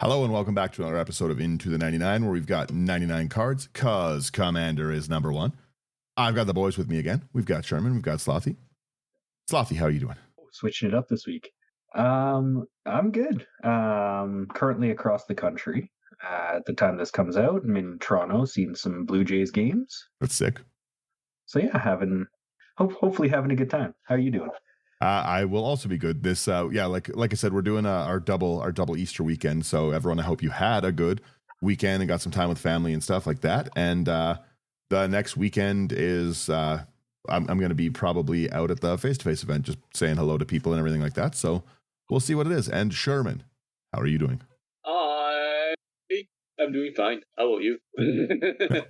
Hello and welcome back to another episode of Into the 99, where we've got 99 cards, cause Commander is number one. I've got the boys with me again. We've got Sherman, we've got Slothy. Slothy, how are you doing? Switching it up this week. I'm good. Currently across the country. At the time this comes out, I'm in Toronto, seeing some Blue Jays games. That's sick. So yeah, hopefully having a good time. How are you doing? I will also be good. This, like I said, we're doing our double Easter weekend. So everyone, I hope you had a good weekend and got some time with family and stuff like that. And the next weekend is I'm going to be probably out at the face-to-face event, just saying hello to people and everything like that. So we'll see what it is. And Sherman, how are you doing? I'm doing fine. How about you?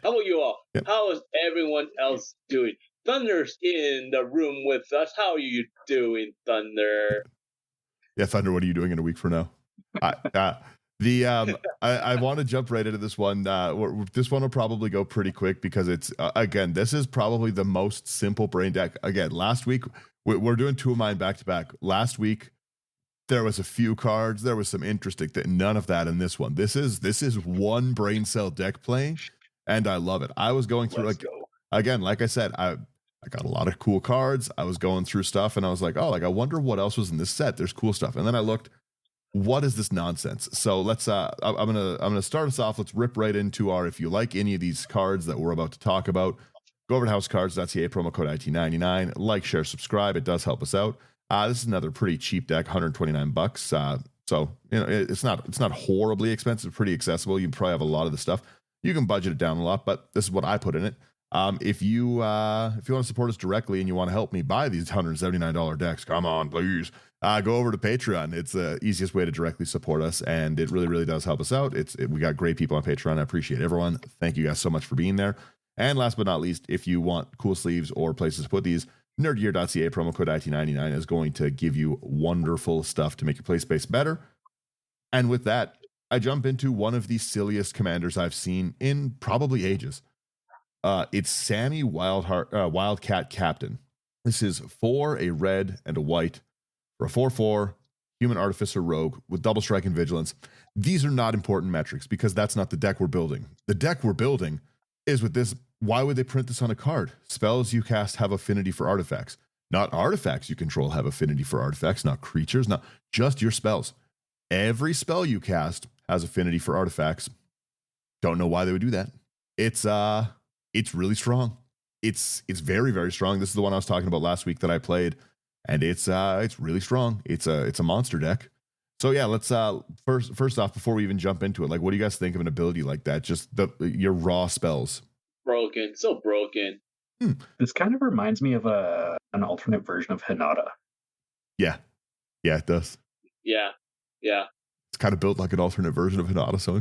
How about you all? Yeah. How is everyone else doing? Thunder's in the room with us. How are you doing, Thunder? Yeah, Thunder, what are you doing in a week from now? I want to jump right into this one. This one will probably go pretty quick because it's, again, this is probably the most simple brain deck. Again, last week, we're doing two of mine back-to-back. Last week, there was a few cards. There was some interesting none of that in this one. This is one brain cell deck playing, and I love it. I was going through, again, like I said, I got a lot of cool cards. I was going through stuff, and I was like, oh, I wonder what else was in this set. There's cool stuff. And then I looked, what is this nonsense? So let's, I'm gonna start us off. Let's rip right into our, if you like any of these cards that we're about to talk about, go over to housecards.ca, promo code IT99, like, share, subscribe. It does help us out. This is another pretty cheap deck, $129. So, it's not horribly expensive, pretty accessible. You probably have a lot of the stuff. You can budget it down a lot, but this is what I put in it. If you want to support us directly and you want to help me buy these $179 decks, come on, please, go over to Patreon. It's the easiest way to directly support us, and it really, really does help us out. We got great people on Patreon. I appreciate everyone. Thank you guys so much for being there. And last but not least, if you want cool sleeves or places to put these, nerdgear.ca, promo code IT99 is going to give you wonderful stuff to make your play space better. And with that, I jump into one of the silliest commanders I've seen in probably ages. It's Sami Wildcat Captain. This is for a red and a white for a 4/4 human artificer rogue with double strike and vigilance. These are not important metrics because that's not the deck we're building. The deck we're building is with this. Why would they print this on a card? Spells you cast have affinity for artifacts. Not artifacts you control have affinity for artifacts, not creatures, not just your spells. Every spell you cast has affinity for artifacts. Don't know why they would do that. It's really strong. It's very, very strong. This is the one I was talking about last week that I played, and it's really strong. It's a monster deck. So yeah, let's first off, before we even jump into it, like, what do you guys think of an ability like that? Just your raw spells. Broken, so broken. This kind of reminds me of an alternate version of Hinata. Yeah, it does. Yeah. It's kind of built like an alternate version of Hinata. So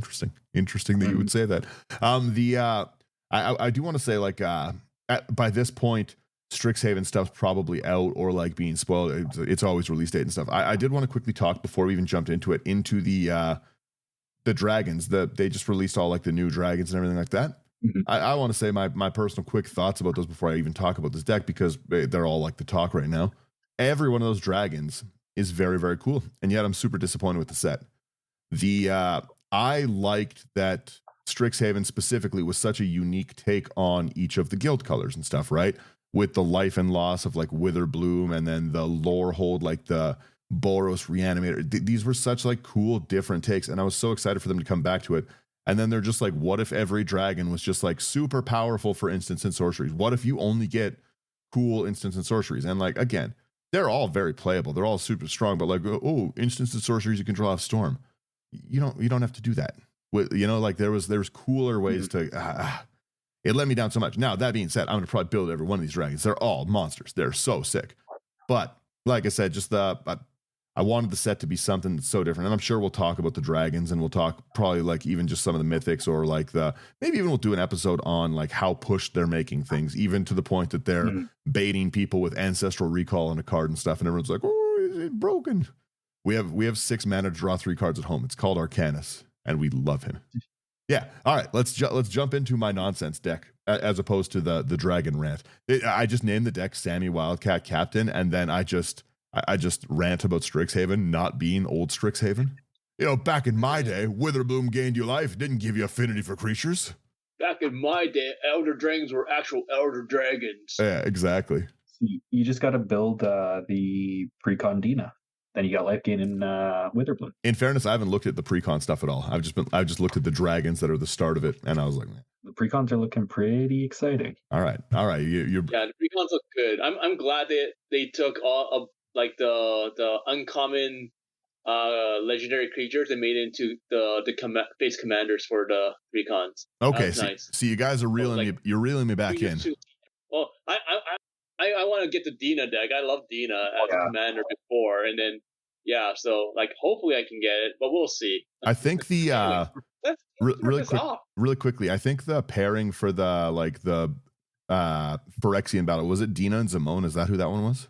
interesting that you would say that. I do want to say, like, by this point, Strixhaven stuff's probably out or like being spoiled. It's always release date and stuff. I did want to quickly talk before we even jumped into it, into the dragons. They just released all like the new dragons and everything like that. Mm-hmm. I want to say my personal quick thoughts about those before I even talk about this deck, because they're all like the talk right now. Every one of those dragons is very, very cool, and yet I'm super disappointed with the set. I liked that Strixhaven specifically was such a unique take on each of the guild colors and stuff, right? With the life and loss of like Witherbloom, and then the lore hold, like the Boros Reanimator. These were such like cool different takes, and I was so excited for them to come back to it. And then they're just like, what if every dragon was just like super powerful for instants and sorceries? What if you only get cool instants and sorceries? And like, again, they're all very playable. They're all super strong, but like, oh, instants and sorceries you can draw off Storm. You don't have to do that. Like there was cooler ways to. It let me down so much. Now, that being said, I'm going to probably build every one of these dragons. They're all monsters. They're so sick. But like I said, just I wanted the set to be something that's so different. And I'm sure we'll talk about the dragons, and we'll talk probably like even just some of the mythics, or like maybe even we'll do an episode on like how pushed they're making things, even to the point that they're baiting people with ancestral recall on a card and stuff. And everyone's like, oh, is it broken? We have 6 mana to draw 3 cards at home. It's called Arcanus, and we love him. Yeah. All right. Let's jump into my nonsense deck as opposed to the dragon rant. I just named the deck Sami Wildcat Captain, and then I just rant about Strixhaven not being old Strixhaven. back in my day, Witherbloom gained you life, didn't give you affinity for creatures. Back in my day, elder dragons were actual elder dragons. Yeah, exactly. You just got to build the precon Dina. Then you got life gain in Witherbloom. In fairness, I haven't looked at the precon stuff at all. I've just looked at the dragons that are the start of it, and I was like, man. The precons are looking pretty exciting. All right. Yeah, the precons look good. I'm glad they took all of like the uncommon legendary creatures and made it into the base commanders for the precons. Okay, nice. So you guys are you're reeling me back in. Well, I want to get the Dina deck. I love Dina as a commander before, and then so like hopefully I can get it, but we'll see. I think the really quickly, I think the pairing for the Phyrexian battle, was it Dina and Zimone? Is that who that one was?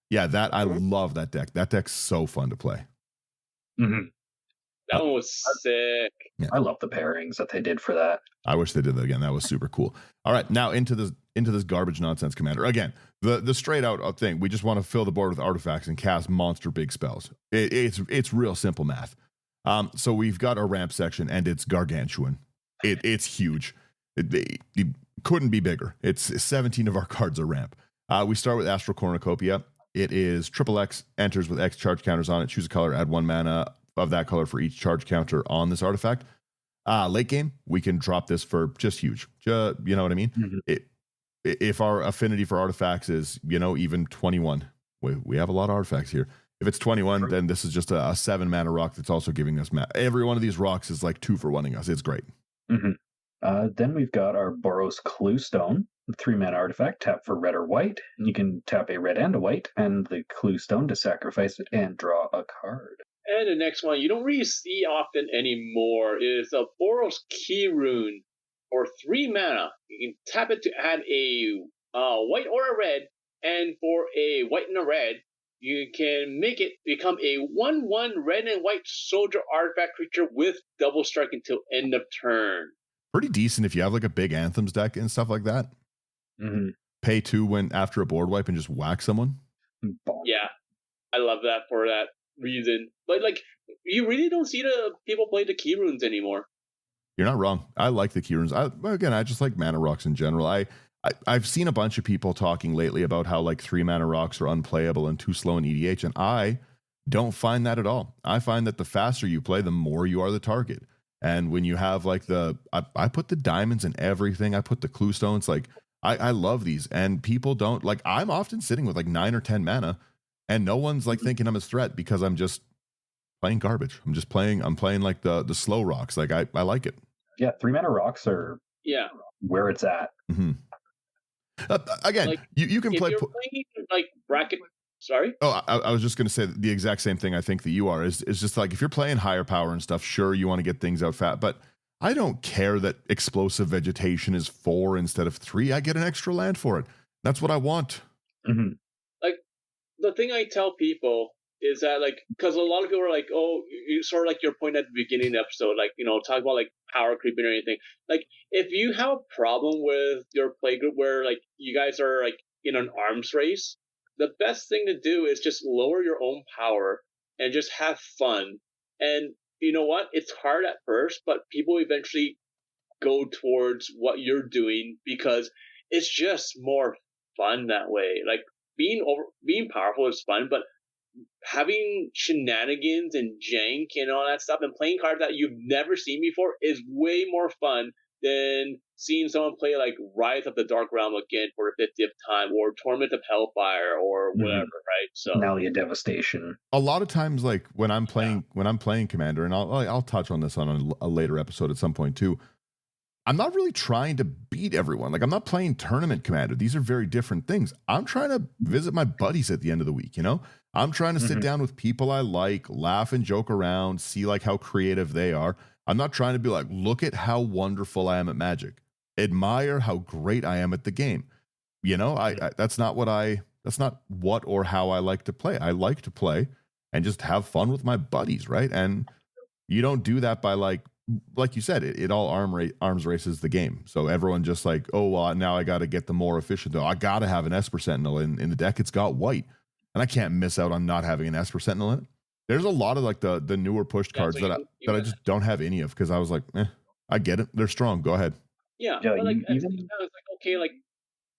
Yeah, that I love that deck. That deck's so fun to play. Mm-hmm. That one was sick. Yeah. I love the pairings that they did for that. I wish they did that again. That was super cool. All right, now into this garbage nonsense commander. Again, the straight out thing. We just want to fill the board with artifacts and cast monster big spells. It's real simple math. So we've got our ramp section, and it's gargantuan. It's huge. It couldn't be bigger. It's 17 of our cards are ramp. We start with Astral Cornucopia. It is XXX, enters with X charge counters on it. Choose a color, add 1 mana of that color for each charge counter on this artifact. Late game, we can drop this for just huge. You know what I mean? Mm-hmm. If our affinity for artifacts is, even 21, we have a lot of artifacts here. If it's 21, then this is just a 7 mana rock that's also giving us mana. Every one of these rocks is like 2 for 1-ing us. It's great. Mm-hmm. Then we've got our Boros Clue Stone, 3 mana artifact, tap for red or white. You can tap a red and a white, and the Clue Stone to sacrifice it and draw a card. And the next one you don't really see often anymore is a Boros Key Rune for 3 mana. You can tap it to add a white or a red, and for a white and a red, you can make it become a 1/1 red and white soldier artifact creature with double strike until end of turn. Pretty decent if you have like a big Anthems deck and stuff like that. Mm-hmm. Pay 2 when after a board wipe and just whack someone. Yeah, I love that for that reason. But like, you really don't see the people play the key runes anymore. You're not wrong. I like the key runes. I just like mana rocks in general. I've seen a bunch of people talking lately about how like 3 mana rocks are unplayable and too slow in EDH, and I don't find that at all. I find that the faster you play, the more you are the target. And when you have like I put the diamonds in everything. I put the clue stones. Like I love these, and people don't like. I'm often sitting with like 9 or 10 mana, and no one's like thinking I'm a threat because I'm just playing garbage. I'm playing like the slow rocks. Like I like it. Yeah, 3 mana rocks are where it's at. Mm-hmm. Again, like, you can play. You're playing like bracket. Sorry. Oh, I was just going to say the exact same thing. I think that you are is just like if you're playing higher power and stuff. Sure, you want to get things out fat, but I don't care that explosive vegetation is 4 instead of 3. I get an extra land for it. That's what I want. Mm-hmm. Like the thing I tell people is that like because a lot of people are like, oh, you sort of like your point at the beginning of the episode, like talk about like power creeping or anything. Like if you have a problem with your play group where like you guys are like in an arms race, the best thing to do is just lower your own power and just have fun. And you know what? It's hard at first, but people eventually go towards what you're doing because it's just more fun that way. Like being powerful is fun, but having shenanigans and jank and all that stuff and playing cards that you've never seen before is way more fun than seeing someone play like Rise of the Dark Realm again for the 50th time or Torment of Hellfire or whatever, right? So Nalia Devastation. A lot of times, like when I'm playing Commander, and I'll touch on this on a later episode at some point too. I'm not really trying to beat everyone. Like I'm not playing tournament Commander. These are very different things. I'm trying to visit my buddies at the end of the week. I'm trying to sit down with people I like, laugh and joke around, see like how creative they are. I'm not trying to be like, look at how wonderful I am at Magic. Admire how great I am at the game. That's not what or how I like to play. I like to play and just have fun with my buddies, right? And you don't do that by like you said, it all arms races the game. So everyone just like, oh, well, now I got to get the more efficient. Though I got to have an Esper Sentinel in the deck. It's got white, and I can't miss out on not having an Esper Sentinel in it. There's a lot of like the newer pushed cards so that I just don't have any of because I was like, I get it. They're strong. Go ahead. Yeah, Yeah, but like even it's like okay, like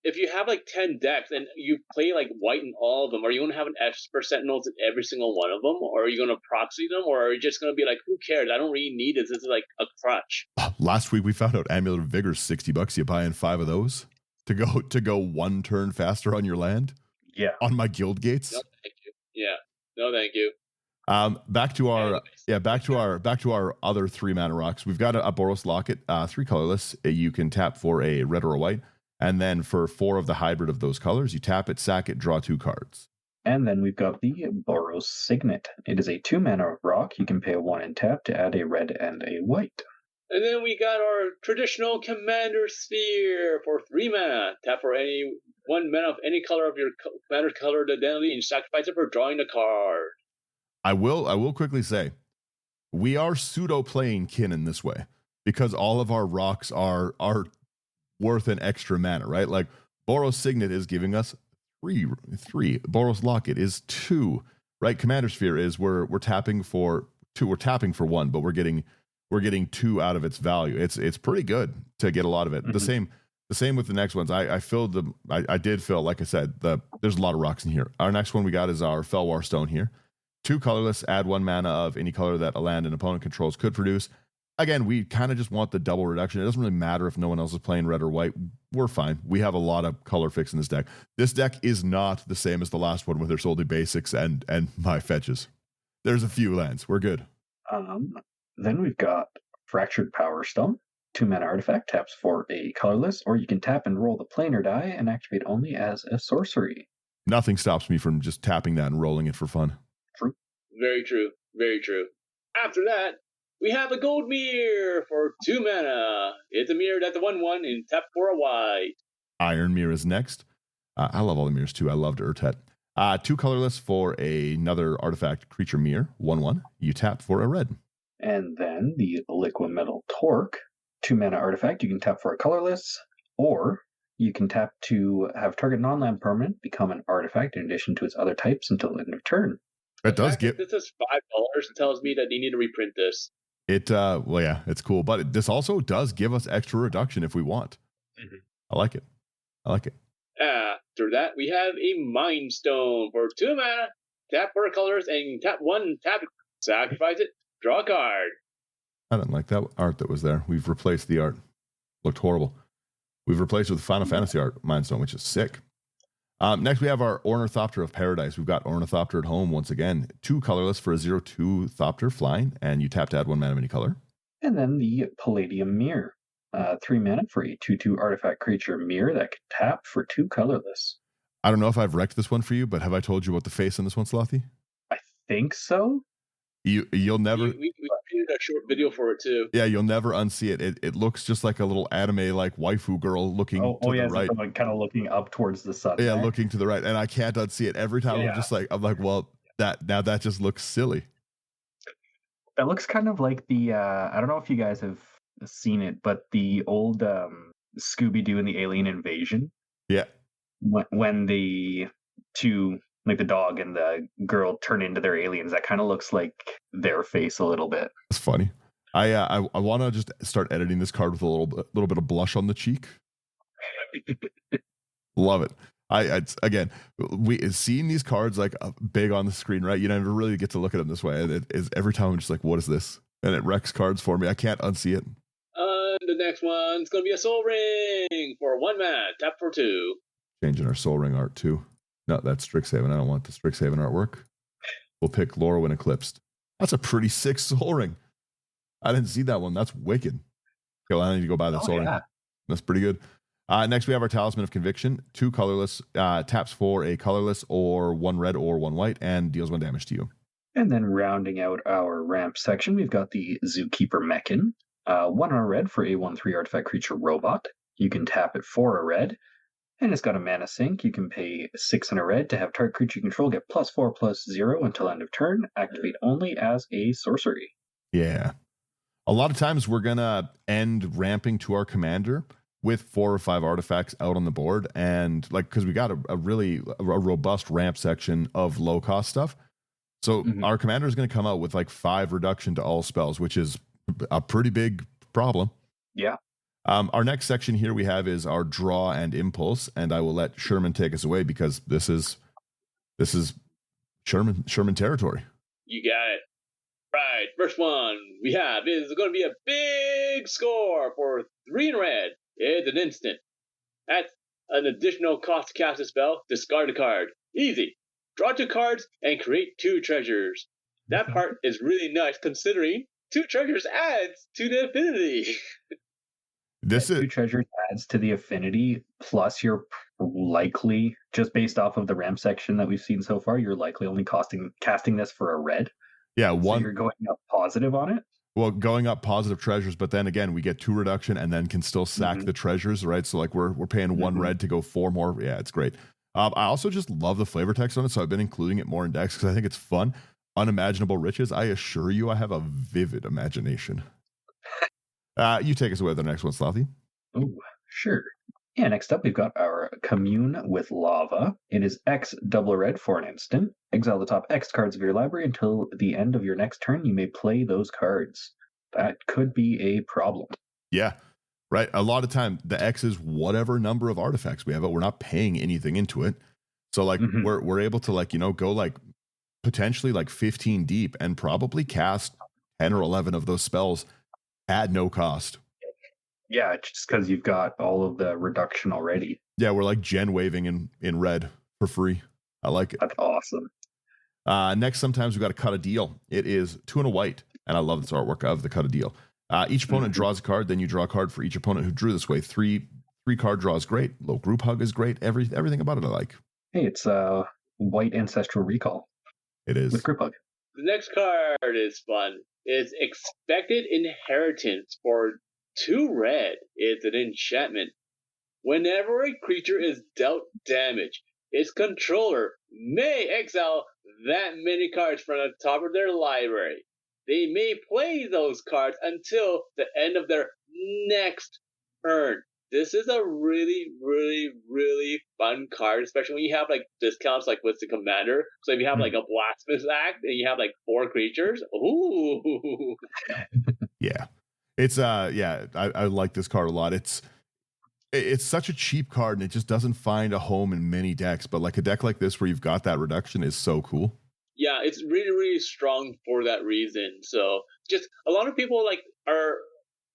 if you have like 10 decks and you play like white in all of them, are you going to have an Esper Sentinels in every single one of them, or are you going to proxy them, or are you just going to be like, who cares? I don't really need this. This is like a crutch. Last week we found out Amulet of Vigor is $60. You buy in 5 of those to go 1 turn faster on your land. Yeah. On my guild gates. No, thank you. Yeah. No, thank you. Back to our other 3 mana rocks. We've got a Boros Locket, 3 colorless. You can tap for a red or a white, and then for 4 of the hybrid of those colors, you tap it, sack it, draw 2 cards. And then we've got the Boros Signet. It is a 2 mana rock. You can pay a 1 and tap to add a red and a white. And then we got our traditional Commander Sphere for 3 mana. Tap for any 1 mana of any color of your commander's colored identity and sacrifice it for drawing a card. I will quickly say, we are pseudo playing Kin in this way because all of our rocks are worth an extra mana, right? Like Boros Signet is giving us three. Boros Locket is 2, right? Commander Sphere is we're tapping for 2. We're tapping for 1, but we're getting 2 out of its value. It's pretty good to get a lot of it. Mm-hmm. The same with the next ones. I filled them. I did fill, like I said, there's a lot of rocks in here. Our next one we got is our Felwar Stone here. 2 colorless, add 1 mana of any color that a land an opponent controls could produce. Again, we kind of just want the double reduction. It doesn't really matter if no one else is playing red or white. We're fine. We have a lot of color fix in this deck. This deck is not the same as the last one where there's only basics and my fetches. There's a few lands. We're good. Then we've got Fractured Power Stone. 2 mana artifact, taps for a colorless, or you can tap and roll the planar die and activate only as a sorcery. Nothing stops me from just tapping that and rolling it for fun. True. Very true. Very true. After that, we have a Gold Mirror for 2 mana. It's a mirror that's a 1/1 and tap for a white. Iron Mirror is next. I love all the mirrors too. I loved Urtet. 2 colorless for another artifact creature mirror, 1/1. You tap for a red. And then the Liquid Metal Torque, 2 mana artifact. You can tap for a colorless, or you can tap to have target non-land permanent become an artifact in addition to its other types until the end of turn. It does give. This is $5. Tells me that they need to reprint this. Well, yeah, it's cool, but this also does give us extra reduction if we want. Mm-hmm. I like it. After that, we have a Mind Stone for 2 mana. Tap for colors and tap 1, tap it, sacrifice it, draw a card. I didn't like that art that was there. We've replaced the art. Looked horrible. We've replaced it with Final Fantasy art, Mind Stone, which is sick. Next, we have our Ornithopter of Paradise. We've got Ornithopter at home once again. 2 colorless for a 0/2 Thopter flying, and you tap to add 1 mana of any color. And then the Palladium Mirror. 3 mana for a 2/2 artifact creature mirror that can tap for 2 colorless. I don't know if I've wrecked this one for you, but have I told you about the face on this one, Slothy? I think so. You'll never. We created a short video for it too. Yeah, you'll never unsee it. It looks just like a little anime like waifu girl looking to the right. Like kind of looking up towards the sun. Yeah, looking to the right, and I can't unsee it every time. I'm like, well, that just looks silly. That looks kind of like the I don't know if you guys have seen it, but the old Scooby-Doo and the Alien Invasion. Yeah. When the two, like the dog and the girl, turn into their aliens, that kind of looks like their face a little bit. It's funny. I want to just start editing this card with a little bit of blush on the cheek. Love it. It's again, seeing these cards like big on the screen, right? You never really get to look at them this way. And it is every time I'm just like, what is this? And it wrecks cards for me. I can't unsee it. The next one's going to be a Soul Ring for 1 mana. Tap for 2. Changing our Soul Ring art too. No, that's Strixhaven. I don't want the Strixhaven artwork. We'll pick Lorwyn Eclipsed. That's a pretty sick Soul Ring. I didn't see that one. That's wicked. Okay, well, I need to go buy that Soul Ring. That's pretty good. Next, we have our Talisman of Conviction. 2 colorless, taps for a colorless or 1 red or 1 white, and deals 1 damage to you. And then rounding out our ramp section, we've got the Zookeeper Mechan. 1 on a red for a 1/3 artifact creature robot. You can tap it for a red. And it's got a mana sink. You can pay 6 on a red to have target creature you control get +4/+0 until end of turn. Activate only as a sorcery. Yeah. A lot of times we're going to end ramping to our commander with 4 or 5 artifacts out on the board. And like, because we got a really robust ramp section of low cost stuff. So our commander is going to come out with like 5 reduction to all spells, which is a pretty big problem. Yeah. Our next section here we have is our draw and impulse, and I will let Sherman take us away because this is Sherman territory. You got it. Right, first one we have is going to be a big score for 3 in red. It's an instant. That's an additional cost to cast a spell. Discard a card. Easy. Draw 2 cards and create 2 treasures. That part is really nice considering 2 treasures adds to the affinity. This is 2 treasures adds to the affinity, plus you're likely, just based off of the ramp section that we've seen so far, you're likely only casting this for a red. Yeah, so you're going up positive on it. Well, going up positive treasures, but then again, we get 2 reduction and then can still sack the treasures, right? So like we're paying 1 red to go 4 more. Yeah, it's great. I also just love the flavor text on it, so I've been including it more in decks because I think it's fun. Unimaginable riches. I assure you, I have a vivid imagination. You take us away with the next one, Slothy. Oh, sure. Yeah, next up we've got our Commune with Lava. It is X double red for an instant. Exile the top X cards of your library until the end of your next turn. You may play those cards. That could be a problem. Yeah, right. A lot of time the X is whatever number of artifacts we have, but we're not paying anything into it. So like we're able to like, go like potentially like 15 deep and probably cast 10 or 11 of those spells at no cost. Yeah, just because you've got all of the reduction already. Yeah, we're like gen waving in red for free. I like it. That's awesome. Next, sometimes we've got to cut a deal. It is 2 and a white, and I love this artwork of the cut a deal. Each opponent draws a card, then you draw a card for each opponent who drew this way. 3 card draw is great. Low group hug is great. Everything about it I like. Hey, it's white ancestral recall. It is. With group hug. The next card is fun. It's Expected Inheritance for 2 red. It's an enchantment. Whenever a creature is dealt damage, its controller may exile that many cards from the top of their library. They may play those cards until the end of their next turn. This is a really, really, really fun card, especially when you have like discounts like with the commander. So if you have like a Blacksmith's Act and you have like 4 creatures, ooh. Yeah. It's I like this card a lot. It's such a cheap card and it just doesn't find a home in many decks, but like a deck like this where you've got that reduction is so cool. Yeah, it's really, really strong for that reason. So just a lot of people like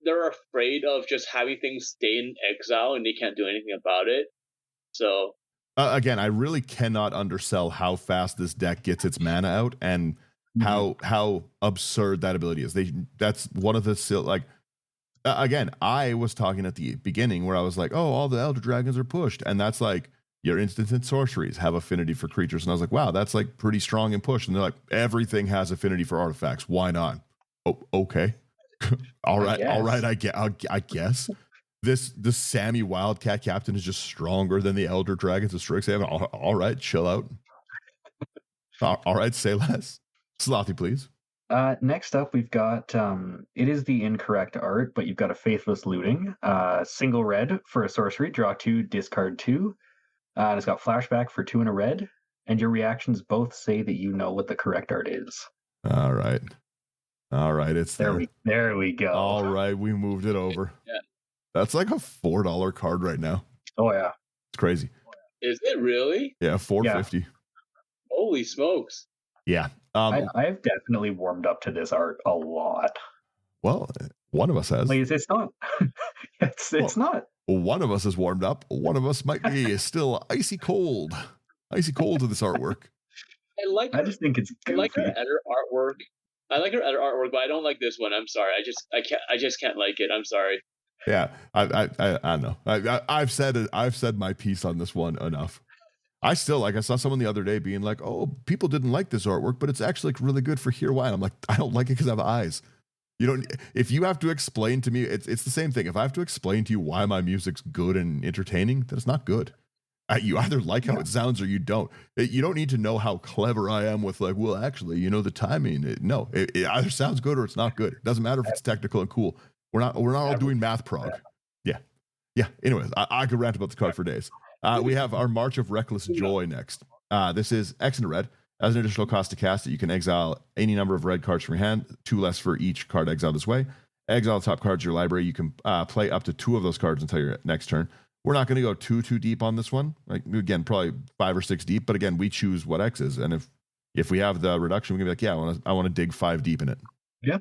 they're afraid of just having things stay in exile and they can't do anything about it. So again, I really cannot undersell how fast this deck gets its mana out and how absurd that ability is. That's one of the like again, I was talking at the beginning where I was like, oh, all the Elder Dragons are pushed, and that's like your instants and sorceries have affinity for creatures, and I was like, wow, that's like pretty strong and push. And they're like, everything has affinity for artifacts. Why not? Oh, okay. all right, I guess. The Sami Wildcat Captain is just stronger than the Elder Dragons of Strixhaven. All right, chill out. All right, say less. Slothy, please. Next up, we've got it is the incorrect art, but you've got a Faithless Looting. Single red for a sorcery. Draw 2, discard 2. And it's got flashback for 2 and a red. And your reactions both say that you know what the correct art is. All right, it's there. There we go. All right, we moved it over. Yeah. That's like a $4 card right now. Oh yeah, it's crazy. Is it really? Yeah, $4.50. Yeah. Holy smokes! Yeah, I've definitely warmed up to this art a lot. Well, one of us has. It's not. It's not. One of us is warmed up. One of us might be still icy cold to this artwork. I just think it's goofy. I like her other artwork. But I don't like this one. I'm sorry. I just can't like it. I'm sorry. Yeah, I know. I've said my piece on this one enough. I saw someone the other day being like, "Oh, people didn't like this artwork, but it's actually like really good for here why." And I'm like, I don't like it because I have eyes. You don't. If you have to explain to me, it's the same thing. If I have to explain to you why my music's good and entertaining, then it's not good. You either like how it sounds or you don't. You don't need to know how clever I am with like, well, actually, the timing. It either sounds good or it's not good. It doesn't matter if it's technical and cool. We're not all doing math prog. Yeah. Anyways, I could rant about this card for days. We have our March of Reckless Joy next. This is X and a red. As an additional cost to cast it, you can exile any number of red cards from your hand, 2 less for each card exiled this way. Exile the top cards of your library. You can play up to 2 of those cards until your next turn. We're not going to go too deep on this one. Like, again, probably 5 or 6 deep, but again, we choose what X is. And if we have the reduction, we can be like, yeah, I want to dig 5 deep in it. Yeah.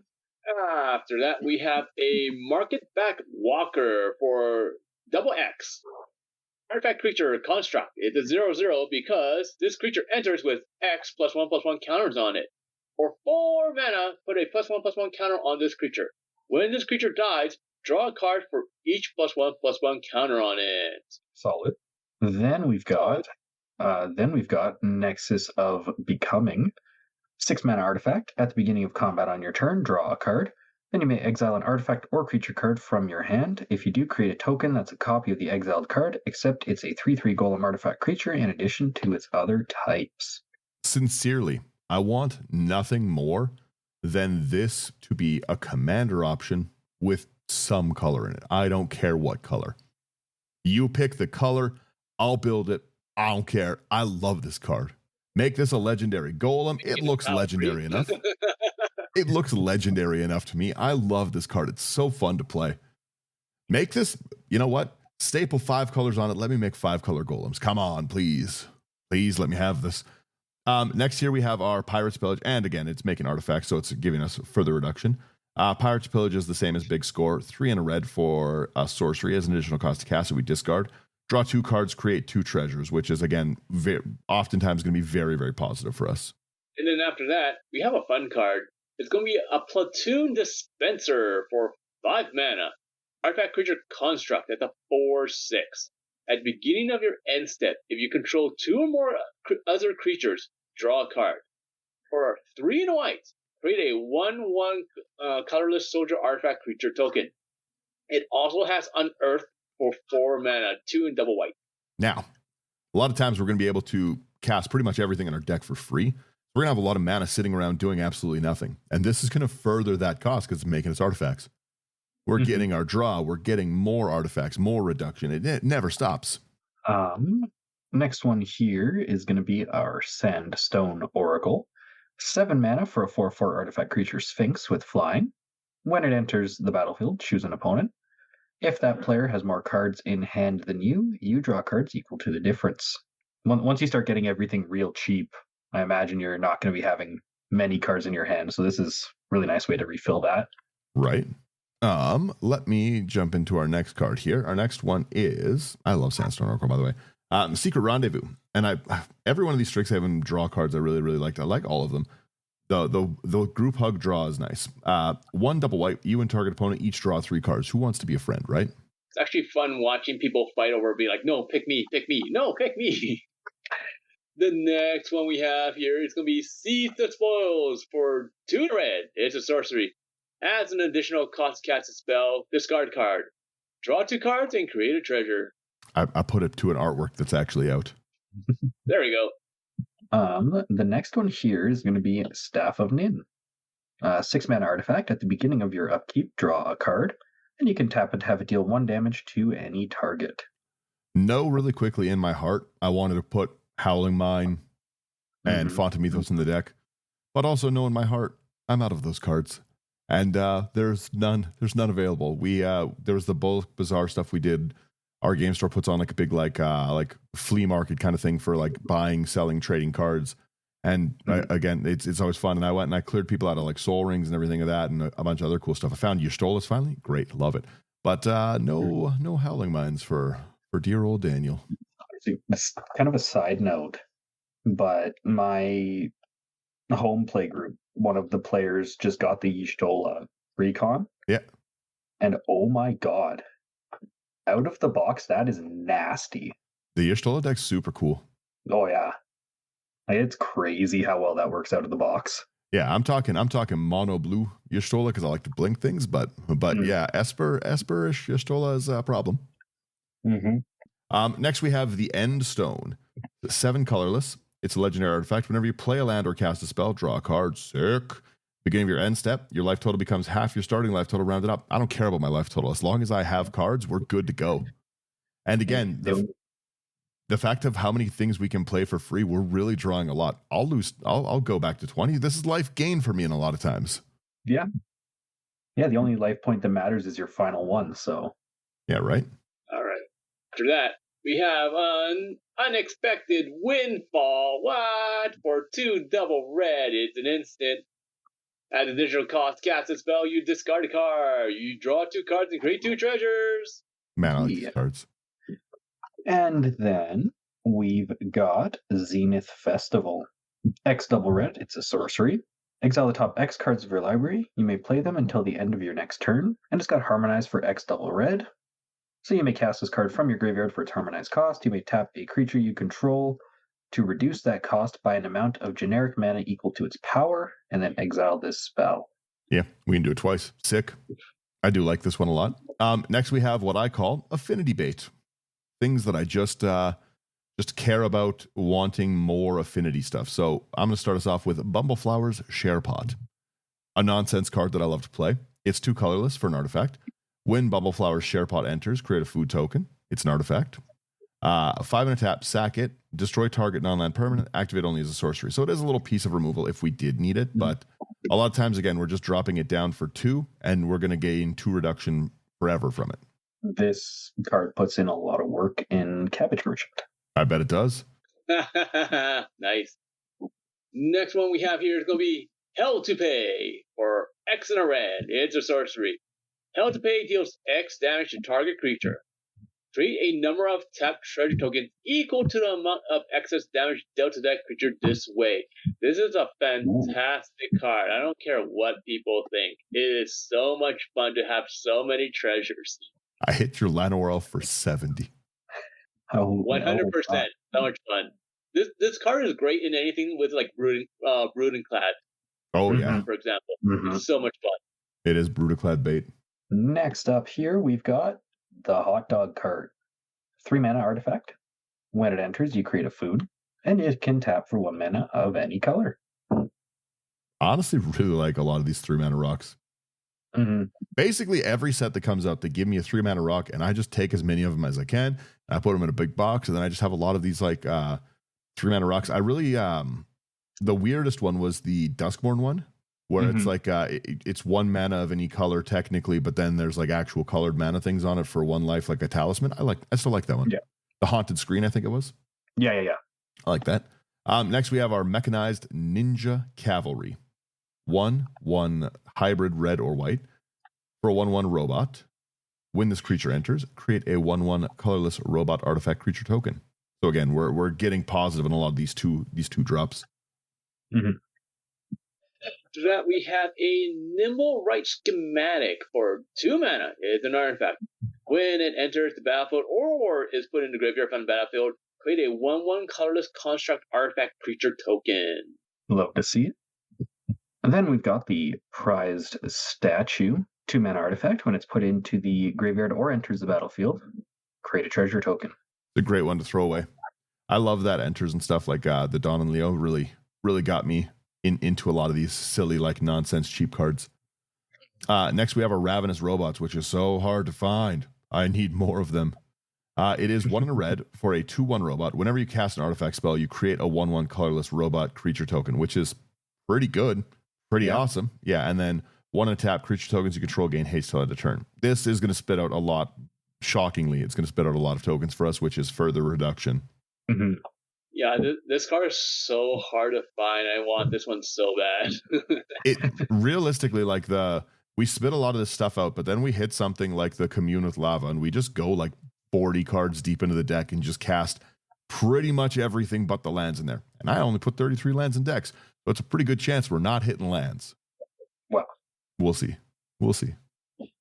After that, we have a Market Back Walker for double X. Artifact creature construct. It's a 0/0 because this creature enters with X +1/+1 counters on it. For 4 mana, put a +1/+1 counter on this creature. When this creature dies, draw a card for each +1/+1 counter on it. Solid. Then we've got Nexus of Becoming. 6 mana artifact. At the beginning of combat on your turn, draw a card. Then you may exile an artifact or creature card from your hand. If you do, create a token that's a copy of the exiled card, except it's a 3/3 golem artifact creature in addition to its other types. Sincerely, I want nothing more than this to be a commander option with some color in it. I don't care what color. You pick the color, I'll build it. I don't care. I love this card. Make this a legendary golem. It looks legendary enough. It looks legendary enough to me. I love this card. It's so fun to play. Make this, you know what? Staple 5 colors on it. Let me make 5 color golems. Come on, please. Please let me have this. Next here we have our Pirate's Pillage. And again, it's making artifacts, so it's giving us further reduction. Pirate's Pillage is the same as Big Score. 3 and a red for sorcery as an additional cost to cast it. We discard. Draw 2 cards, create 2 treasures, which is, again, oftentimes going to be very, very positive for us. And then after that, we have a fun card. It's going to be a Platoon Dispenser for 5 mana. Artifact creature construct at the 4/6. At the beginning of your end step, if you control 2 or more other creatures, draw a card. For 3 and a white, create a 1/1 colorless soldier artifact creature token. It also has Unearth for 4 mana, 2 and double white. Now, a lot of times we're going to be able to cast pretty much everything in our deck for free. We're going to have a lot of mana sitting around doing absolutely nothing. And this is going to further that cost because it's making us artifacts. We're getting our draw. We're getting more artifacts, more reduction. It never stops. Next one here is going to be our Sandstone Oracle. 7 mana for a 4/4 artifact creature Sphinx with flying. When it enters the battlefield, choose an opponent. If that player has more cards in hand than you, you draw cards equal to the difference. Once you start getting everything real cheap, I imagine you're not going to be having many cards in your hand. So this is a really nice way to refill that. Right. Let me jump into our next card here. Our next one is, I love Sandstone Oracle, by the way. Secret Rendezvous. And every one of these Strixhaven draw cards I really, really liked. I like all of them. The group hug draw is nice. 1 double white, you and target opponent each draw 3 cards. Who wants to be a friend, right? It's actually fun watching people fight over, be like, no, pick me, no, pick me. The next one we have here is going to be Seize the Spoils for 2 red. It's a sorcery. As an additional cost to cast a spell, discard card. Draw 2 cards and create a treasure. I put it to an artwork that's actually out. There we go. The next one here is going to be Staff of Nin. 6 mana artifact. At the beginning of your upkeep, draw a card, and you can tap it to have it deal 1 damage to any target. No, really quickly in my heart, I wanted to put Howling Mine and Font of Mythos in the deck, but also know in my heart, I'm out of those cards. And there's none available. There was the bulk bazaar stuff we did. Our game store puts on like a big like flea market kind of thing for like buying, selling, trading cards. And again, it's always fun. And I went and I cleared people out of like Soul Rings and everything of that, and a bunch of other cool stuff. I found Y'shtolas finally. Great, love it. But no Howling Mines for dear old Daniel. It's kind of a side note, but my home play group, one of the players just got the Y'shtola recon. Yeah. And oh my god, out of the box, that is nasty. The Y'shtola deck's super cool. Oh yeah. It's crazy how well that works out of the box. Yeah, I'm talking mono blue Y'shtola because I like to blink things, but yeah, Esperish Y'shtola is a problem. Next we have the End Stone. 7 colorless. It's a legendary artifact. Whenever you play a land or cast a spell, draw a card. Sick. Beginning of your end step, your life total becomes half your starting life total rounded up. I don't care about my life total. As long as I have cards, we're good to go. And again, the fact of how many things we can play for free, we're really drawing a lot. I'll go back to 20. This is life gain for me in a lot of times. Yeah. Yeah, the only life point that matters is your final one, so. Yeah, right? All right. After that, we have an unexpected windfall. What? For 2 double red, it's an instant. At additional cost, cast a spell, you discard a card. You draw 2 cards and create 2 treasures. Man, I like these cards. And then we've got Zenith Festival. X double red, it's a sorcery. Exile the top X cards of your library. You may play them until the end of your next turn. And it's got Harmonize for X double red. So you may cast this card from your graveyard for its Harmonized cost. You may tap a creature you control to reduce that cost by an amount of generic mana equal to its power, and then exile this spell. Yeah, we can do it twice. Sick. I do like this one a lot. Next, we have what I call affinity bait. Things that I just care about wanting more affinity stuff. So I'm going to start us off with Bumbleflower's Sharepot, a nonsense card that I love to play. It's 2 colorless for an artifact. When Bumbleflower's Sharepot enters, create a food token. It's an artifact. 5 and a tap, sack it, destroy target non-land permanent, activate only as a sorcery. So it is a little piece of removal if we did need it, but a lot of times, again, we're just dropping it down for 2, and we're going to gain 2 reduction forever from it. This card puts in a lot of work in Cabbage Merchant. I bet it does. Nice. Next one we have here is going to be Hell to Pay for X and a red. It's a sorcery. Hell to Pay deals X damage to target creature. Create a number of tapped treasure tokens equal to the amount of excess damage dealt to that creature this way. This is a fantastic card. I don't care what people think. It is so much fun to have so many treasures. I hit your Llanowar Elf for 70. 100%. So much fun. This card is great in anything with like Brooding Clad. Oh, yeah. For example. It's so much fun. It is Brutaclad bait. Next up here, we've got the Hot Dog card. 3 mana artifact. When it enters, you create a food, and it can tap for 1 mana of any color. Honestly, really like a lot of these 3 mana rocks. Basically, every set that comes out, they give me a 3 mana rock, and I just take as many of them as I can. And I put them in a big box, and then I just have a lot of these like 3 mana rocks. I really, the weirdest one was the Duskborn one, where it's like it's 1 mana of any color technically, but then there's like actual colored mana things on it for 1 life, like a talisman. I still like that one. Yeah. The Haunted Screen, I think it was. Yeah. I like that. Next, we have our Mechanized Ninja Cavalry. 1/1 hybrid red or white for a 1/1 robot. When this creature enters, create a 1/1 colorless robot artifact creature token. So again, we're getting positive in a lot of these two drops. After that, we have a Nimble Right Schematic for 2 mana. It's an artifact. When it enters the battlefield or is put into the graveyard from the battlefield, create a 1/1 colorless construct artifact creature token. Love to see it. And then we've got the Prized Statue. 2 mana artifact. When it's put into the graveyard or enters the battlefield, create a treasure token. It's a great one to throw away. I love that enters and stuff like the Dawn and Leo really got me into a lot of these silly, like nonsense cheap cards. Next, we have our Ravenous Robots, which is so hard to find. I need more of them. It is 1 and a red for a 2/1 robot. Whenever you cast an artifact spell, you create a 1/1 colorless robot creature token, which is pretty good, pretty awesome. Yeah, and then 1 and a tap creature tokens you control gain haste till end of turn. This is going to spit out a lot. Shockingly, it's going to spit out a lot of tokens for us, which is further reduction. Yeah, this card is so hard to find. I want this one so bad. It realistically, like we spit a lot of this stuff out, but then we hit something like the Commune with Lava, and we just go like 40 cards deep into the deck and just cast pretty much everything but the lands in there. And I only put 33 lands in decks, so it's a pretty good chance we're not hitting lands. Well, we'll see.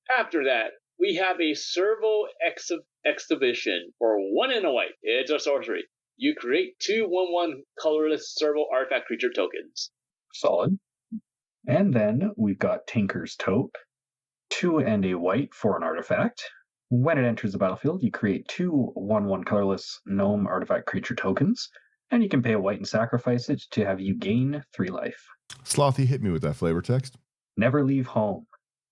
After that, we have a Servo Exhibition for 1 and a white. It's a sorcery. You create 2 1/1 colorless Servo artifact creature tokens. Solid. And then we've got Tinker's Tote. 2 and a white for an artifact. When it enters the battlefield, you create 2 1/1 colorless gnome artifact creature tokens, and you can pay a white and sacrifice it to have you gain 3 life. Slothy, hit me with that flavor text. Never leave home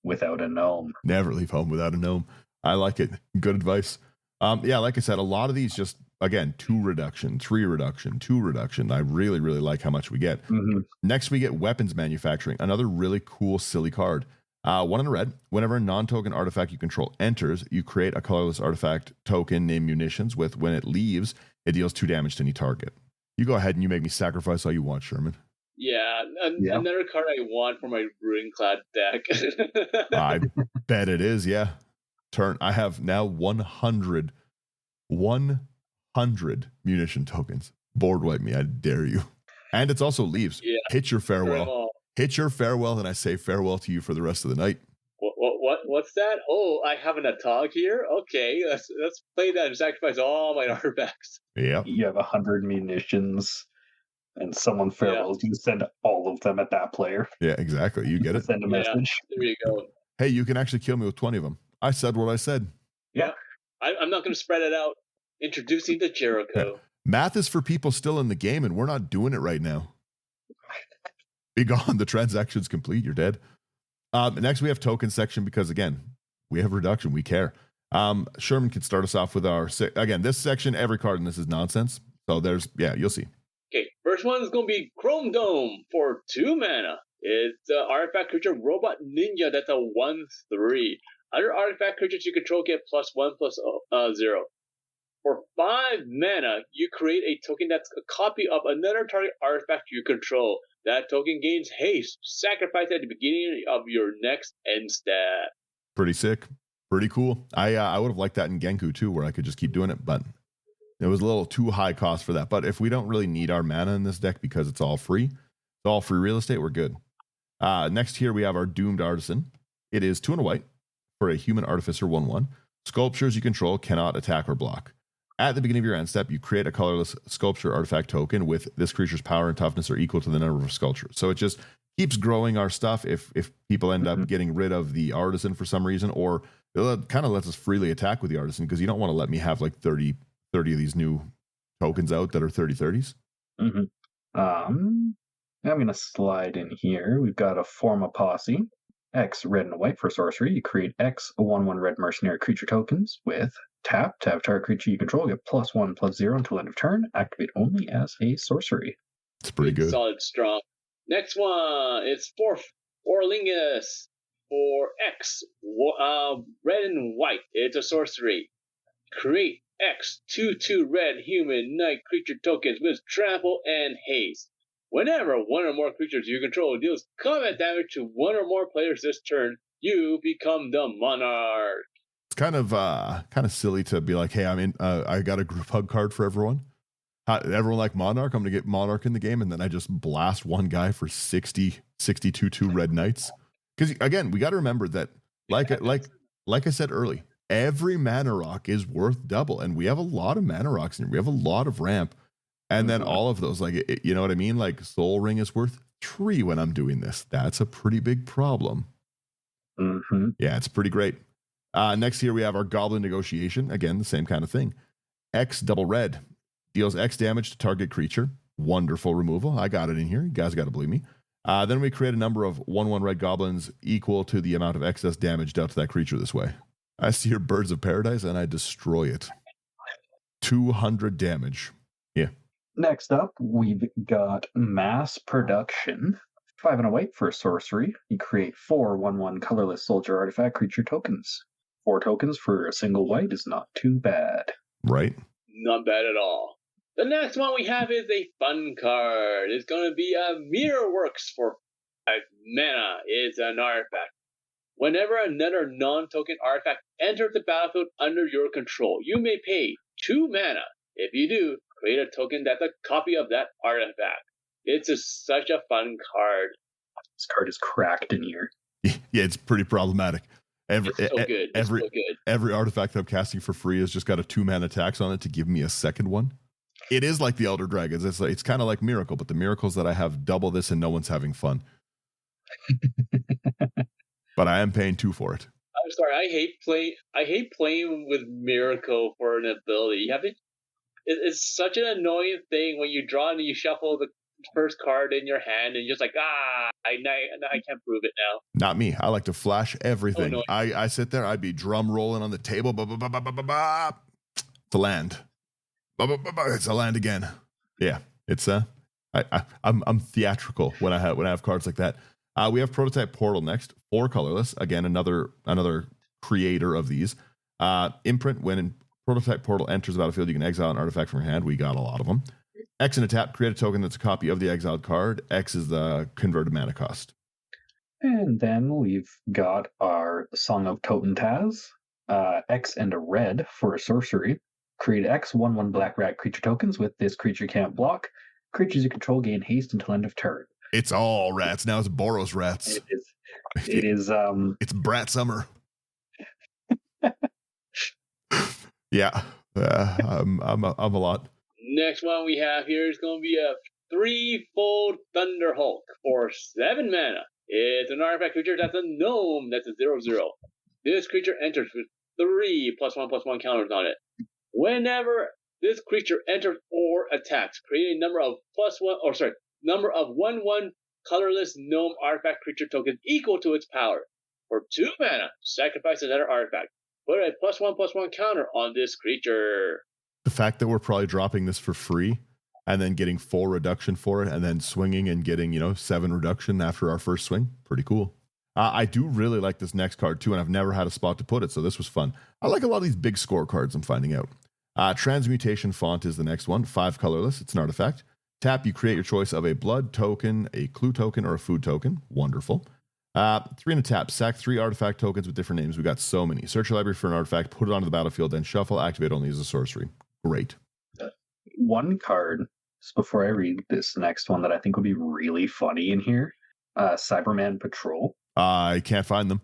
without a gnome. Never leave home without a gnome. I like it. Good advice. Yeah, like I said, a lot of these just again, 2 reduction, 3 reduction, 2 reduction. I really, really like how much we get. Mm-hmm. Next, we get weapons manufacturing, another really cool, silly card. 1 in a red. Whenever a non-token artifact you control enters, you create a colorless artifact token named munitions with, when it leaves, it deals 2 damage to any target. You go ahead and you make me sacrifice all you want, Sherman. Yeah, another card I want for my Ruinclad deck. I bet it is, yeah. I have now 100 munition tokens. Board wipe me, I dare you. And it's also leaves. Yeah. Hit your farewell. Hit your farewell, and I say farewell to you for the rest of the night. What's that? Oh, I have an Atog here? Okay, let's play that and sacrifice all my artifacts. Yeah. You have 100 munitions, and someone farewells. You send all of them at that player. Yeah, exactly. You get it. Send a message. There you go. Hey, you can actually kill me with 20 of them. I said what I said. Yeah. I'm not going to spread it out. Introducing the Jericho. Yeah. Math is for people still in the game, and we're not doing it right now. Be gone. The transaction's complete. You're dead. Next, we have token section because, again, we have reduction. We care. Sherman can start us off with our, again, this section, every card in this is nonsense. So you'll see. Okay, first one is going to be Chrome Dome for 2 mana. It's an artifact creature robot ninja that's a 1/3. Other artifact creatures you control get +1/+0. For 5 mana, you create a token that's a copy of another target artifact you control. That token gains haste. Sacrifice at the beginning of your next end step. Pretty sick. Pretty cool. I would have liked that in Genku too, where I could just keep doing it, but it was a little too high cost for that. But if we don't really need our mana in this deck because it's all free real estate, we're good. Next here we have our Doomed Artisan. It is 2 and a white for a human artificer 1/1. Sculptures you control cannot attack or block. At the beginning of your end step, you create a colorless sculpture artifact token with this creature's power and toughness are equal to the number of sculptures. So it just keeps growing our stuff if people end up getting rid of the artisan for some reason, or it kind of lets us freely attack with the artisan because you don't want to let me have like 30 of these new tokens out that are 30/30s. Mm-hmm. I'm going to slide in here. We've got a Forma Posse. X red and white for sorcery. You create X 1/1 red mercenary creature tokens with tap target creature you control, get +1/+0 until end of turn. Activate only as a sorcery. It's pretty good. Solid, strong. Next one is Orlingus for X red and white. It's a sorcery. Create X 2/2 red human knight creature tokens with trample and haste. Whenever one or more creatures you control deals combat damage to one or more players this turn, you become the monarch. It's kind of silly to be like, hey, I got a group hug card for everyone. Everyone like Monarch? I'm going to get Monarch in the game, and then I just blast one guy for 62 red knights. Because again, we got to remember that, like I said early, every mana rock is worth double, and we have a lot of mana rocks, and we have a lot of ramp. And then all of those, you know what I mean? Like Soul Ring is worth 3 when I'm doing this. That's a pretty big problem. Mm-hmm. Yeah, it's pretty great. Next here we have our Goblin Negotiation. Again, the same kind of thing. X double red. Deals X damage to target creature. Wonderful removal. I got it in here. You guys got to believe me. Then we create a number of 1/1 red goblins equal to the amount of excess damage dealt to that creature this way. I see your Birds of Paradise and I destroy it. 200 damage. Yeah. Next up, we've got Mass Production. 5 and a white for sorcery. You create 4 1/1 colorless soldier artifact creature tokens. 4 tokens for a single white is not too bad. Right. Not bad at all. The next one we have is a fun card. It's going to be a Mirror Works for 5 mana. It's an artifact. Whenever another non-token artifact enters the battlefield under your control, you may pay 2 mana. If you do, create a token that's a copy of that artifact. It's such a fun card. This card is cracked in here. Yeah, it's pretty problematic. It's so good. Every artifact I'm casting for free has just got a 2-mana tax on it to give me a second one. It is like the Elder Dragons. It's kind of like Miracle, but the miracles that I have double this and no one's having fun. But I am paying 2 for it. I'm sorry. I hate playing with Miracle for an ability. You have to. It's such an annoying thing when you draw and you shuffle the first card in your hand and you're just like, I can't prove it now. Not me. I like to flash everything. Oh, no. I sit there, I'd be drum rolling on the table, to land. It's a land again. Yeah, it's I'm theatrical when I have cards like that. We have Prototype Portal next, 4 colorless. Again, another creator of these. Imprint, when Prototype Portal enters the battlefield, you can exile an artifact from your hand. We got a lot of them. X in a tap, create a token that's a copy of the exiled card. X is the converted mana cost. And then we've got our Song of Totentaz. X and a red for a sorcery. Create X 1/1 black rat creature tokens with this creature can't block. Creatures you control gain haste until end of turn. It's all rats. Now it's Boros rats. It is it's Brat Summer. Yeah. I'm a lot. Next one we have here is going to be a 3-fold Thunder Hulk for 7 mana. It's an artifact creature that's a gnome that's a 0/0. This creature enters with 3 +1/+1 counters on it. Whenever this creature enters or attacks, create a number of 1/1 colorless gnome artifact creature tokens equal to its power. For 2 mana, sacrifice another artifact. Put a +1/+1 counter on this creature. The fact that we're probably dropping this for free and then getting 4 reduction for it and then swinging and getting, 7 reduction after our first swing, pretty cool. I do really like this next card too, and I've never had a spot to put it, so this was fun. I like a lot of these big score cards I'm finding out. Transmutation Font is the next one, 5 colorless. It's an artifact. Tap, you create your choice of a blood token, a clue token, or a food token. Wonderful. 3 in a tap, sack 3 artifact tokens with different names. We got so many. Search your library for an artifact, put it onto the battlefield, then shuffle, activate only as a sorcery. Great. One card, just before I read this next one, that I think would be really funny in here, Cyberman Patrol. I can't find them.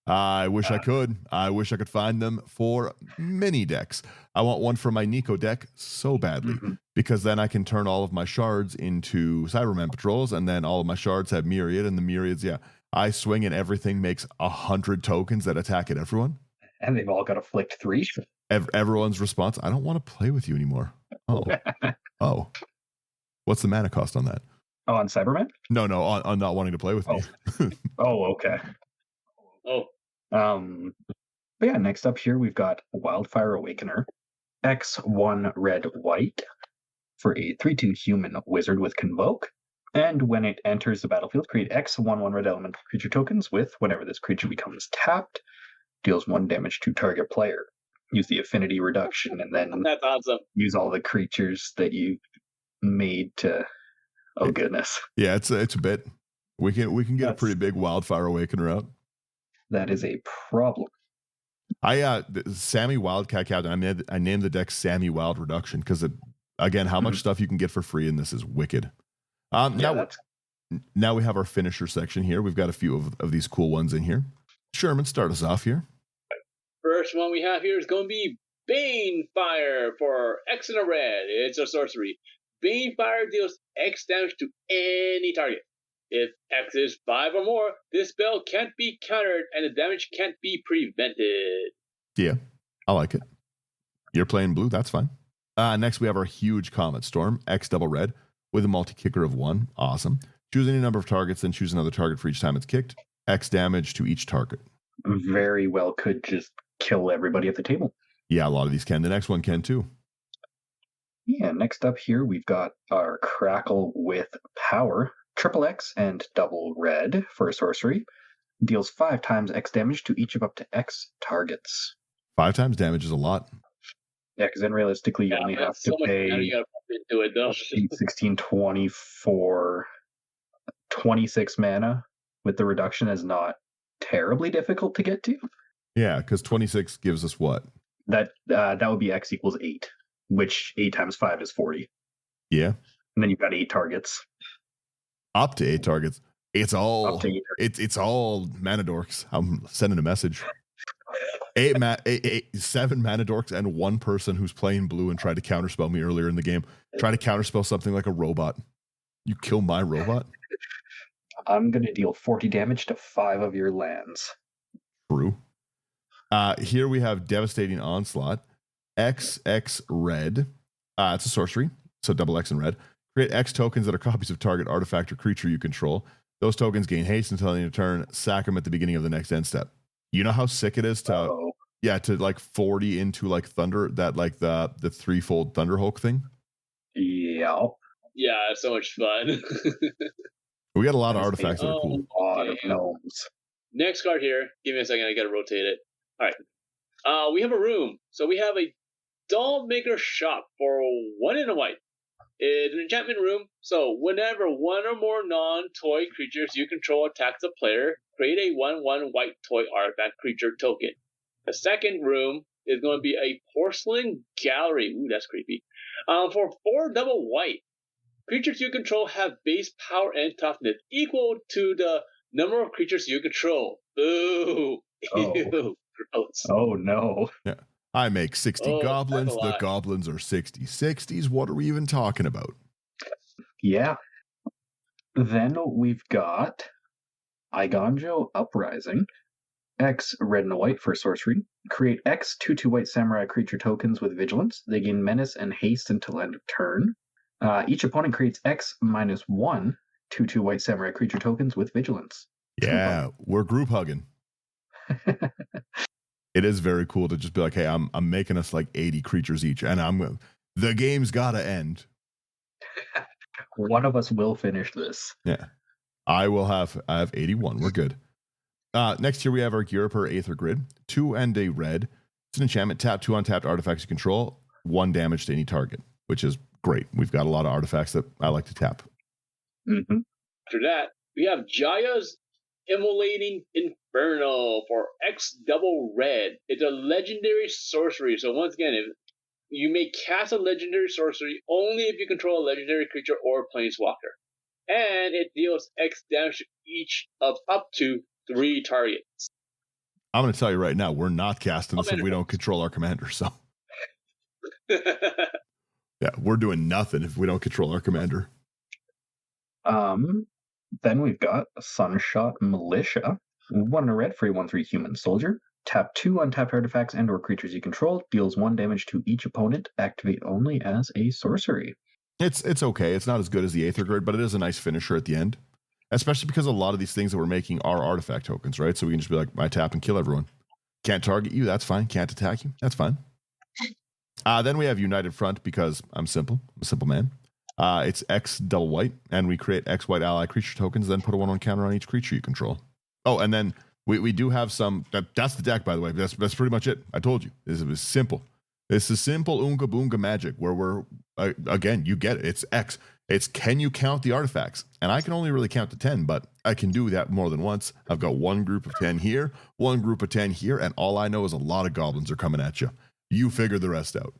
I wish I could. I wish I could find them for many decks. I want one for my Nico deck so badly, because then I can turn all of my shards into Cyberman Patrols, and then all of my shards have Myriad, and the Myriads, I swing and everything makes 100 tokens that attack at everyone. And they've all got a flicked 3. Everyone's response, I don't want to play with you anymore. Oh. What's the mana cost on that? Oh, on Cyberman? No, on not wanting to play with me. Okay. But yeah, next up here we've got Wildfire Awakener. X1 red white for a 3/2 human wizard with Convoke. And when it enters the battlefield, create X 1/1 red elemental creature tokens with whenever this creature becomes tapped, deals 1 damage to target player. Use the affinity reduction and then that's awesome. Use all the creatures that you made to. Oh goodness. Yeah, it's a bit. We can get a pretty big Wildfire Awakener out. That is a problem. Sami Wildcat Captain. I named the deck Sami Wild Reduction because again, how much stuff you can get for free in this is wicked. Now we have our finisher section here. We've got a few of these cool ones in here. Sherman, start us off here. First one we have here is going to be Banefire for X and a red. It's a sorcery. Banefire deals X damage to any target. If X is 5 or more, this spell can't be countered and the damage can't be prevented. Yeah, I like it. You're playing blue, that's fine. Next, we have our huge Comet Storm, X double red, with a multi-kicker of 1. Awesome. Choose any number of targets, then choose another target for each time it's kicked. X damage to each target. Very well could just kill everybody at the table. Yeah, a lot of these can. The next one can too. Yeah, next up here, we've got our Crackle with Power. Triple X and double red for a sorcery. Deals 5 times X damage to each of up to X targets. 5 times damage is a lot. Yeah, because then realistically you only have to pay 16, 20 for 26 mana, with the reduction is not terribly difficult to get to. Yeah, because 26 gives us what? That would be X equals 8, which 8 times 5 is 40. Yeah. And then you've got 8 targets. Up to 8 targets. It's all up to 8 it's all mana dorks. I'm sending a message. 7 mana dorks and 1 person who's playing blue and tried to counterspell me earlier in the game. Try to counterspell something like a robot. You kill my robot? I'm gonna deal 40 damage to 5 of your lands. True. Here we have Devastating Onslaught. XX red. It's a sorcery, so double X and red. Create X tokens that are copies of target artifact or creature you control. Those tokens gain haste until the end of turn. Sack them at the beginning of the next end step. You know how sick it is to Yeah, to like 40 into like thunder, that like the threefold Thunderhulk thing. Yeah. Yeah, it's so much fun. We got a lot of artifacts that are cool. A lot of gnomes. Next card here. Give me a second. I gotta rotate it. All right. We have a room. So we have a doll maker shop for 1 and a white. It's an enchantment room. So whenever one or more non-toy creatures you control attacks a player, create a 1/1 white toy artifact creature token. The second room is going to be a porcelain gallery. Ooh, that's creepy. For 4 double white. Creatures you control have base power and toughness equal to the number of creatures you control. Ooh. Oh. Ew. Gross. Oh no. Yeah. I make 60 goblins. The goblins are 60 60s. What are we even talking about? Yeah. Then we've got Igonjo Uprising. X red and white for sorcery. Create X 2/2 white samurai creature tokens with vigilance. They gain menace and haste until end of turn. Each opponent creates X -1 2/2 white samurai creature tokens with vigilance. Yeah, we're group hugging. It is very cool to just be like, hey, I'm making us like 80 creatures each, and the game's gotta end. One of us will finish this. Yeah. I have 81. We're good. Next here we have our Gyroper Aether Grid. 2 and a red. It's an enchantment. Tap 2 untapped artifacts you control. 1 damage to any target, which is great. We've got a lot of artifacts that I like to tap. Mm-hmm. After that, we have Jaya's Immolating Inferno for X double red. It's a legendary sorcery. So once again, if you may cast a legendary sorcery only if you control a legendary creature or planeswalker. And it deals X damage to each of up to 3 targets. I'm going to tell you right now, we're not casting this if we don't control our commander. So, yeah, we're doing nothing if we don't control our commander. Then we've got Sunshot Militia. 1 and a red for a 1/3 human soldier. Tap 2 untapped artifacts and/or creatures you control. Deals 1 damage to each opponent. Activate only as a sorcery. It's okay. It's not as good as the Aether Grid, but it is a nice finisher at the end. Especially because a lot of these things that we're making are artifact tokens, right? So we can just be like, I tap and kill everyone. Can't target you, that's fine. Can't attack you, that's fine. Then we have United Front because I'm simple. I'm a simple man. It's X double white, and we create X white ally creature tokens, then put a 1/1 counter on each creature you control. Oh, and then we do have some. That's the deck, by the way. That's pretty much it. I told you. This is simple. This is simple Oonga Boonga magic where we're, again, you get it. It's X. It's can you count the artifacts? And I can only really count to 10, but I can do that more than once. I've got one group of 10 here, one group of 10 here, and all I know is a lot of goblins are coming at you. You figure the rest out.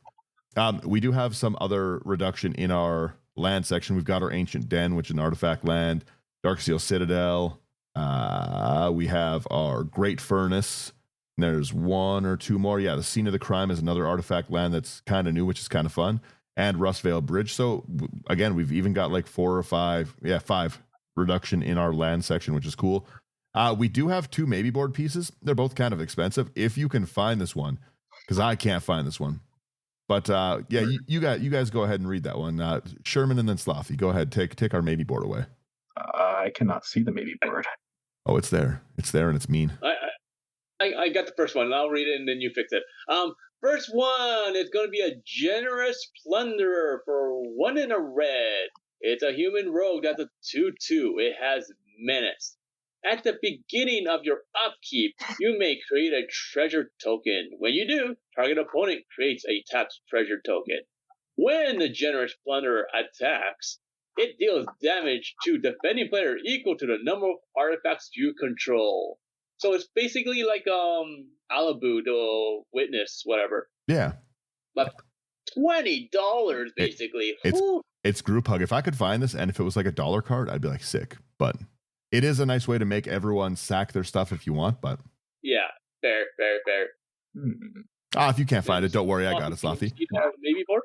We do have some other reduction in our land section. We've got our Ancient Den, which is an artifact land, Darksteel Citadel. We have our Great Furnace. There's 1 or 2 more. Yeah, the Scene of the Crime is another artifact land that's kind of new, which is kind of fun. And Rustvale Bridge. So again, we've even got like 4 or 5, 5 reduction in our land section, which is cool. We do have 2 maybe board pieces. They're both kind of expensive. If you can find this one, because I can't find this one. But yeah, you guys go ahead and read that one. Sherman and then Slothy, go ahead, take our maybe board away. I cannot see the maybe board. Oh, it's there. It's there, and it's mean. I got the first one, and I'll read it, and then you fix it. First one is going to be a Generous Plunderer for 1 and a red. It's a human rogue that's a 2/2. It has menace. At the beginning of your upkeep, you may create a treasure token. When you do, target opponent creates a tapped treasure token. When the Generous Plunderer attacks, it deals damage to defending player equal to the number of artifacts you control. So it's basically like Alabud or Witness, whatever. Yeah. But $20 basically. It's group hug. If I could find this and if it was like a dollar card, I'd be like sick. But it is a nice way to make everyone sack their stuff if you want, but yeah, fair. If you can't find it, don't worry, I got it, Slothy. Maybe board?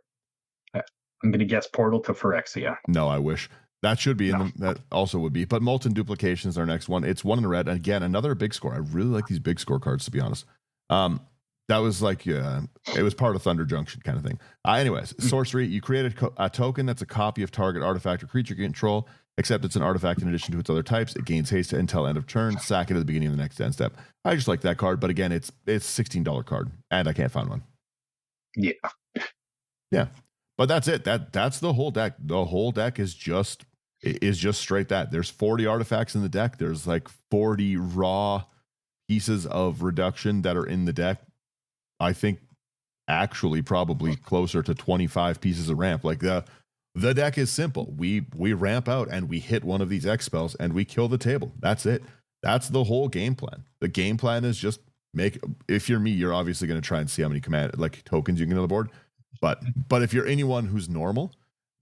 I'm gonna guess Portal to Phyrexia. No, I wish. That should be that also would be. But Molten Duplication is our next one. It's 1 in a red. And again, another big score. I really like these big score cards, to be honest. That was like, it was part of Thunder Junction kind of thing. Anyways, sorcery. You create a token that's a copy of target artifact or creature you control, Except it's an artifact in addition to its other types. It gains haste until end of turn. Sack it at the beginning of the next end step. I just like that card, but again, it's $16 card, and I can't find one. Yeah. But that's it. That's the whole deck. The whole deck is just straight that. There's 40 artifacts in the deck. There's like 40 raw pieces of reduction that are in the deck. I think actually probably closer to 25 pieces of ramp. Like the deck is simple. We ramp out and we hit one of these X spells and we kill the table. That's it. That's the whole game plan. The game plan is just if you're me, you're obviously going to try and see how many tokens you can get on the board. But if you're anyone who's normal,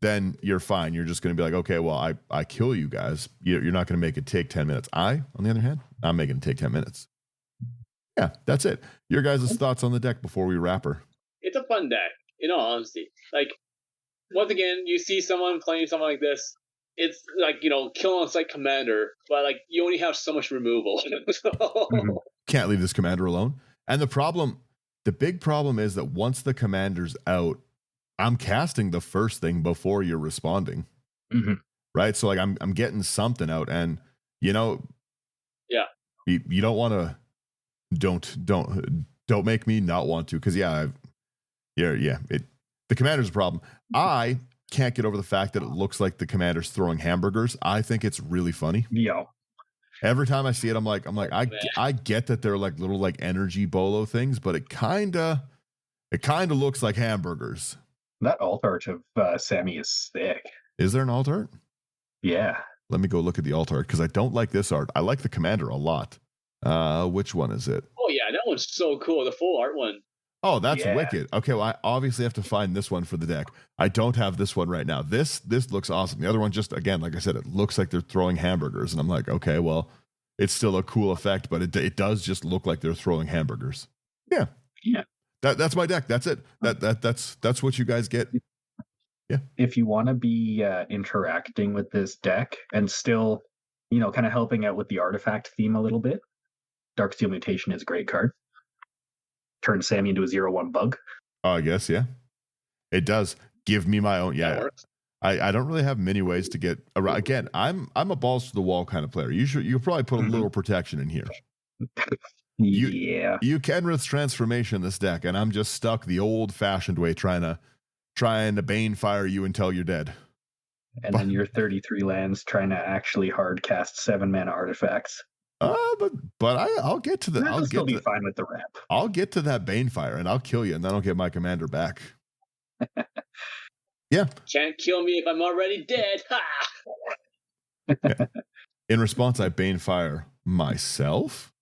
then you're fine. You're just going to be like, okay, well, I kill you guys. You're not going to make it take 10 minutes. On the other hand, I'm making it take 10 minutes. Yeah, that's it. Your guys' thoughts on the deck before we wrap her. It's a fun deck, in all honesty. Like, once again, you see someone playing something like this, it's like, kill on sight commander, but like you only have so much removal. Can't leave this commander alone. And the big problem is that once the commander's out, I'm casting the first thing before you're responding. Mm-hmm. Right? So like I'm getting something out, and you don't want to don't make me not want to, because the commander's a problem. I can't get over the fact that it looks like the commander's throwing hamburgers. I think it's really funny. Yeah. Every time I see it, I'm like, I get that they're like little like energy bolo things, but it kinda looks like hamburgers. That alt art of Sami is sick. Is there an alt art? Yeah. Let me go look at the alt art, because I don't like this art. I like the commander a lot. Which one is it? Oh yeah, that one's so cool. The full art one. Oh, that's wicked. Okay, well, I obviously have to find this one for the deck. I don't have this one right now. This looks awesome. The other one, just again, like I said, it looks like they're throwing hamburgers, and I'm like, okay, well, it's still a cool effect, but it does just look like they're throwing hamburgers. Yeah. Yeah. That's my deck. That's it. That's what you guys get. Yeah. If you want to be interacting with this deck and still, kind of helping out with the artifact theme a little bit, Darksteel Mutation is a great card. Turn Sami into a 0/1 bug. Oh, I guess, yeah. It does. Give me my own. Yeah. I don't really have many ways to get around. Again, I'm a balls to the wall kind of player. You probably put a little protection in here. You can risk transformation this deck, and I'm just stuck the old fashioned way trying to bane fire you until you're dead. And then your 33 lands trying to actually hard cast 7-mana artifacts. But I'll get to the. I'll still be fine with the ramp. I'll get to that Banefire and I'll kill you, and then I'll get my commander back. Yeah. Can't kill me if I'm already dead. Ha! Yeah. In response, I Banefire myself.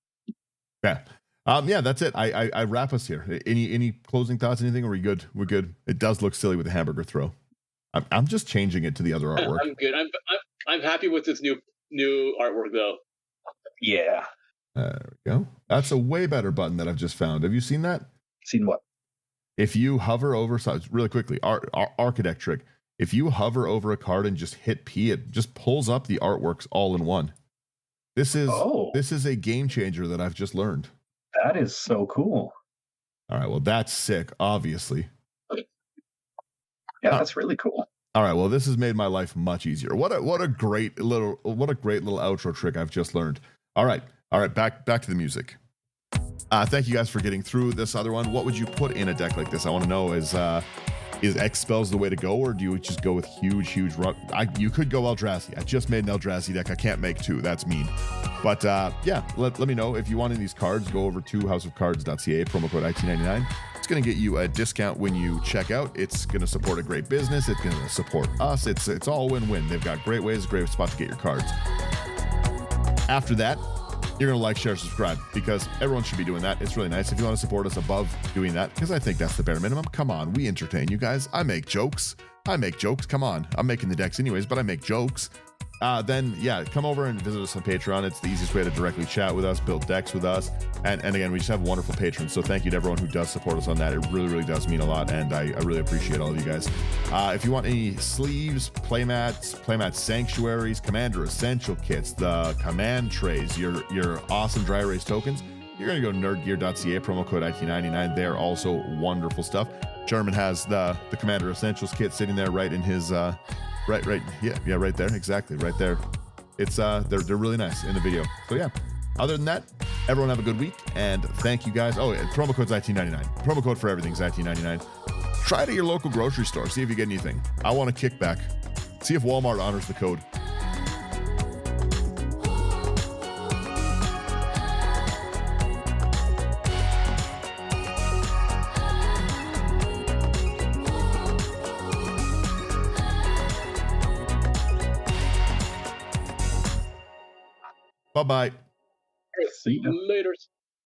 Yeah. Yeah, that's it. I wrap us here. Any closing thoughts? Anything? Or are we good? We're good. It does look silly with the hamburger throw. I'm just changing it to the other artwork. I'm good. I'm happy with this new artwork though. Yeah. There we go. That's a way better button that I've just found. Have you seen that? Seen what? If you hover over, so really quickly, architect trick. If you hover over a card and just hit P, it just pulls up the artworks all in one. This is a game changer that I've just learned. That is so cool. All right, well, that's sick, obviously. Yeah, that's really cool. All right, well, this has made my life much easier. What a great little outro trick I've just learned. All right, back to the music. Thank you guys for getting through this other one. What would you put in a deck like this? I want to know is X spells the way to go, or do you just go with huge run? You could go Eldrazi. I just made an Eldrazi deck. I can't make two. That's mean. But yeah, let me know if you want any of these cards. Go over to houseofcards.ca, promo code IT99. It's going to get you a discount when you check out. It's going to support a great business. It's going to support us. It's all win-win. They've got great ways, great spot to get your cards. After that, you're going to like, share, subscribe, because everyone should be doing that. It's really nice. If you want to support us above doing that, because I think that's the bare minimum. Come on, we entertain you guys. I make jokes. Come on. I'm making the decks anyways, but I make jokes. Then yeah, come over and visit us on Patreon. It's the easiest way to directly chat with us, build decks with us. And again, we just have wonderful patrons. So thank you to everyone who does support us on that. It really does mean a lot. And I really appreciate all of you guys. If you want any sleeves, playmat sanctuaries, commander essential kits, the command trays, your awesome dry erase tokens, you're going to go to nerdgear.ca, promo code IT99. They're also wonderful stuff. Sherman has the Commander Essentials kit sitting there right in his Right. Yeah, right there. Exactly, right there. It's they're really nice in the video. So yeah. Other than that, everyone have a good week, and thank you guys. Oh, promo code's IT99. Promo code for everything's IT99. Try it at your local grocery store. See if you get anything. I want a kickback. See if Walmart honors the code. Bye-bye. See ya. Later.